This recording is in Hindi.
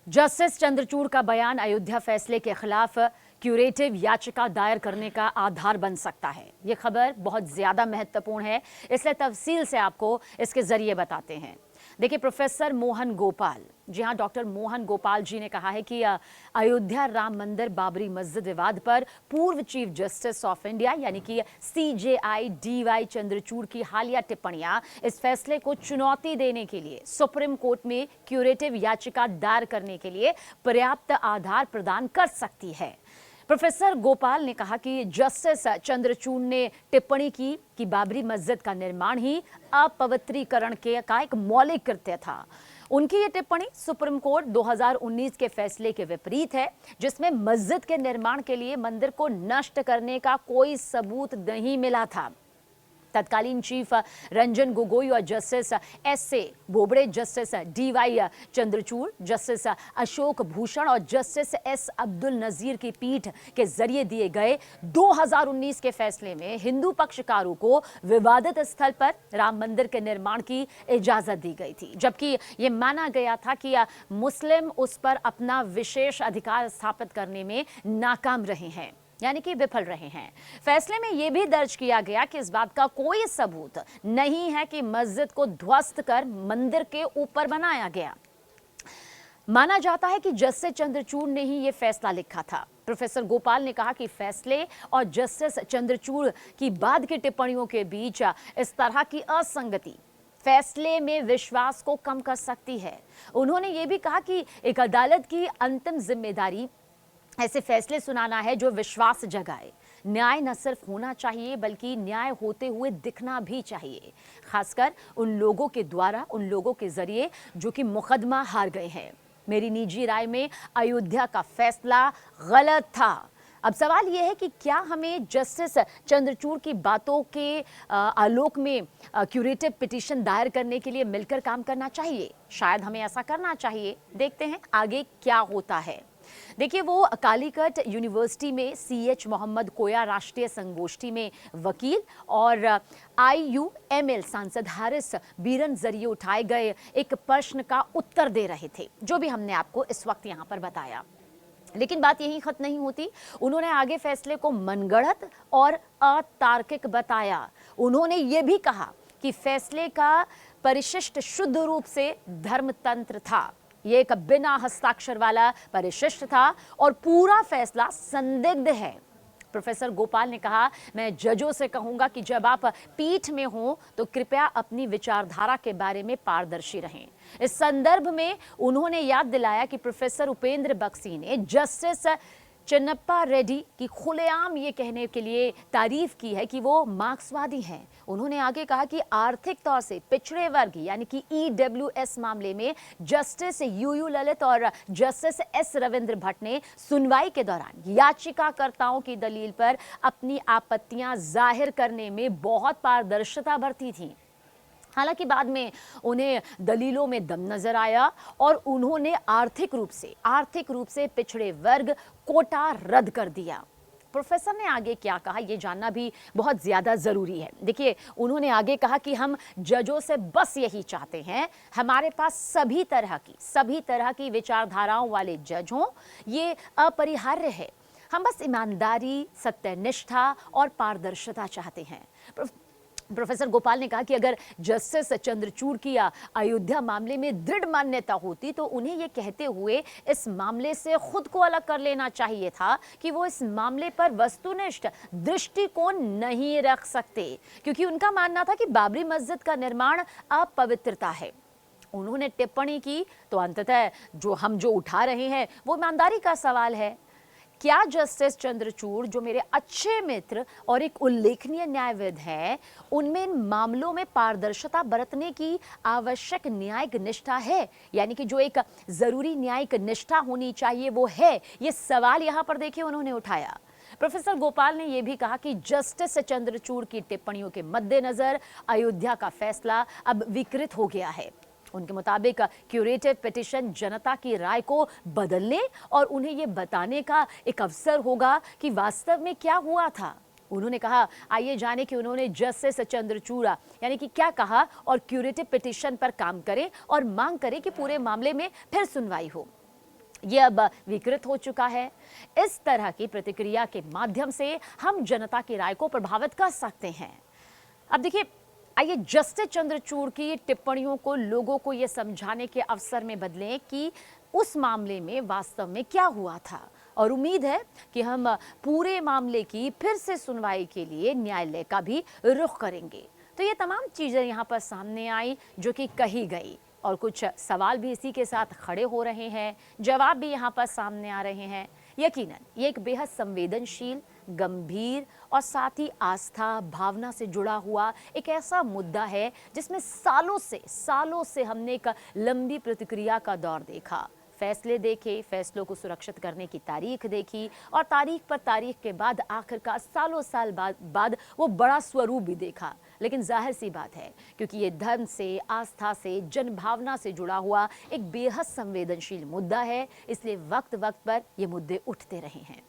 जस्टिस चंद्रचूड़ का बयान अयोध्या फैसले के खिलाफ क्यूरेटिव याचिका दायर करने का आधार बन सकता है। ये खबर बहुत ज्यादा महत्वपूर्ण है, इसलिए तफसील से आपको इसके जरिए बताते हैं। देखिए, प्रोफेसर मोहन गोपाल, जी हाँ, डॉक्टर मोहन गोपाल जी ने कहा है कि अयोध्या राम मंदिर बाबरी मस्जिद विवाद पर पूर्व चीफ जस्टिस ऑफ इंडिया यानी कि CJI DY चंद्रचूड़ की हालिया टिप्पणियां इस फैसले को चुनौती देने के लिए सुप्रीम कोर्ट में क्यूरेटिव याचिका दायर करने के लिए पर्याप्त आधार प्रदान कर सकती है। प्रोफेसर गोपाल ने कहा कि जस्टिस चंद्रचूड़ ने टिप्पणी की कि बाबरी मस्जिद का निर्माण ही अपवित्रीकरण का एक मौलिक कृत्य था। उनकी ये टिप्पणी सुप्रीम कोर्ट 2019 के फैसले के विपरीत है, जिसमें मस्जिद के निर्माण के लिए मंदिर को नष्ट करने का कोई सबूत नहीं मिला था। तत्कालीन चीफ रंजन गोगोई और justice SA Bobde, justice DY Chandrachud, justice Ashok Bhushan और जस्टिस S अब्दुल नजीर की पीठ के जरिए दिए गए 2019 के फैसले में हिंदू पक्षकारों को विवादित स्थल पर राम मंदिर के निर्माण की इजाजत दी गई थी, जबकि ये माना गया था कि मुस्लिम उस पर अपना विशेष अधिकार स्थापित करने में नाकाम रहे हैं, यानी कि विफल रहे हैं। फैसले में यह भी दर्ज किया गया कि इस बात का कोई सबूत नहीं है कि मस्जिद को ध्वस्त कर मंदिर के ऊपर बनाया गया। माना जाता है कि जस्टिस चंद्रचूड़ ने ही यह फैसला लिखा था। प्रोफेसर गोपाल ने कहा कि फैसले और जस्टिस चंद्रचूड़ की बाद की टिप्पणियों के बीच इस तरह की असंगति फैसले में विश्वास को कम कर सकती है। उन्होंने यह भी कहा कि एक अदालत की अंतिम जिम्मेदारी ऐसे फैसले सुनाना है जो विश्वास जगाए। न्याय न सिर्फ होना चाहिए बल्कि न्याय होते हुए दिखना भी चाहिए, खासकर उन लोगों के द्वारा, उन लोगों के जरिए जो कि मुकदमा हार गए हैं। मेरी निजी राय में अयोध्या का फैसला गलत था। अब सवाल यह है कि क्या हमें जस्टिस चंद्रचूड़ की बातों के आलोक में क्यूरेटिव पिटीशन दायर करने के लिए मिलकर काम करना चाहिए? शायद हमें ऐसा करना चाहिए। देखते हैं आगे क्या होता है। देखिए, वो कालीकट यूनिवर्सिटी में CH मोहम्मद कोया राष्ट्रीय संगोष्ठी में वकील और IUML सांसद हारिस बीरन जरिए उठाए गए एक प्रश्न का उत्तर दे रहे थे, जो भी हमने आपको इस वक्त यहाँ पर बताया। लेकिन बात यही खत्म नहीं होती। उन्होंने आगे फैसले को मनगढ़ंत और अतार्किक बताया। उन्होंने ये भी कहा कि फैसले का परिशिष्ट शुद्ध रूप से धर्मतंत्र था। ये एक बिना हस्ताक्षर वाला परिशिष्ट था और पूरा फैसला संदिग्ध है। प्रोफेसर गोपाल ने कहा, मैं जजों से कहूंगा कि जब आप पीठ में हो तो कृपया अपनी विचारधारा के बारे में पारदर्शी रहें। इस संदर्भ में उन्होंने याद दिलाया कि प्रोफेसर उपेंद्र बक्सी ने जस्टिस चिन्नप्पा रेड्डी की खुलेआम ये कहने के लिए तारीफ की है कि वो मार्क्सवादी हैं। उन्होंने आगे कहा कि आर्थिक तौर से पिछड़े वर्ग यानी कि EWS मामले में जस्टिस UU ललित और जस्टिस S रविंद्र भट्ट ने सुनवाई के दौरान याचिकाकर्ताओं की दलील पर अपनी आपत्तियां जाहिर करने में बहुत पारदर्शिता बरती थी। हालांकि बाद में उन्हें दलीलों में दम नजर आया और उन्होंने आर्थिक रूप से पिछड़े वर्ग कोटा रद्द कर दिया। प्रोफेसर ने आगे क्या कहा, यह जानना भी बहुत ज्यादा जरूरी है। देखिए, उन्होंने आगे कहा कि हम जजों से बस यही चाहते हैं, हमारे पास सभी तरह की विचारधाराओं वाले जज हों। ये अपरिहार्य है। हम बस ईमानदारी, सत्यनिष्ठा और पारदर्शिता चाहते हैं। प्रोफेसर गोपाल ने कहा कि अगर जस्टिस चंद्रचूड़ की अयोध्या मामले में दृढ़ मान्यता होती तो उन्हें यह कहते हुए इस मामले से खुद को अलग कर लेना चाहिए था कि वो इस मामले पर वस्तुनिष्ठ दृष्टिकोण नहीं रख सकते, क्योंकि उनका मानना था कि बाबरी मस्जिद का निर्माण अपवित्रता है। उन्होंने टिप्पणी की तो अंततः जो उठा रहे हैं वो ईमानदारी का सवाल है। क्या जस्टिस चंद्रचूड़, जो मेरे अच्छे मित्र और एक उल्लेखनीय न्यायविद हैं, उनमें इन मामलों में पारदर्शिता बरतने की आवश्यक न्यायिक निष्ठा है, यानी कि जो एक जरूरी न्यायिक निष्ठा होनी चाहिए वो है? ये सवाल यहाँ पर देखिए उन्होंने उठाया। प्रोफेसर गोपाल ने यह भी कहा कि जस्टिस चंद्रचूड़ की टिप्पणियों के मद्देनजर अयोध्या का फैसला अब विकृत हो गया है। उनके मुताबिक क्यूरेटिव पिटीशन जनता की राय को बदलने और उन्हें यह बताने का एक अवसर होगा कि वास्तव में क्या हुआ था। उन्होंने कहा, आइए जाने कि उन्होंने जस्टिस चंद्रचूड़ यानी कि क्या कहा और क्यूरेटिव पिटीशन पर काम करें और मांग करें कि पूरे मामले में फिर सुनवाई हो। ये अब विकृत हो चुका है। इस तरह की प्रतिक्रिया के माध्यम से हम जनता की राय को प्रभावित कर सकते हैं। अब देखिए, आइए जस्टिस चंद्रचूड़ की टिप्पणियों को लोगों को यह समझाने के अवसर में बदलें कि उस मामले में वास्तव में क्या हुआ था, और उम्मीद है कि हम पूरे मामले की फिर से सुनवाई के लिए न्यायालय का भी रुख करेंगे। तो ये तमाम चीजें यहाँ पर सामने आई जो कि कही गई, और कुछ सवाल भी इसी के साथ खड़े हो रहे हैं, जवाब भी यहाँ पर सामने आ रहे हैं। यकीनन ये एक बेहद संवेदनशील, गंभीर और साथ ही आस्था भावना से जुड़ा हुआ एक ऐसा मुद्दा है जिसमें सालों से हमने एक लंबी प्रतिक्रिया का दौर देखा, फैसले देखे, फैसलों को सुरक्षित करने की तारीख देखी, और तारीख पर तारीख के बाद आखिरकार सालों साल बाद वो बड़ा स्वरूप भी देखा। लेकिन जाहिर सी बात है, क्योंकि ये धर्म से, आस्था से, जनभावना से जुड़ा हुआ एक बेहद संवेदनशील मुद्दा है, इसलिए वक्त वक्त पर ये मुद्दे उठते रहे हैं।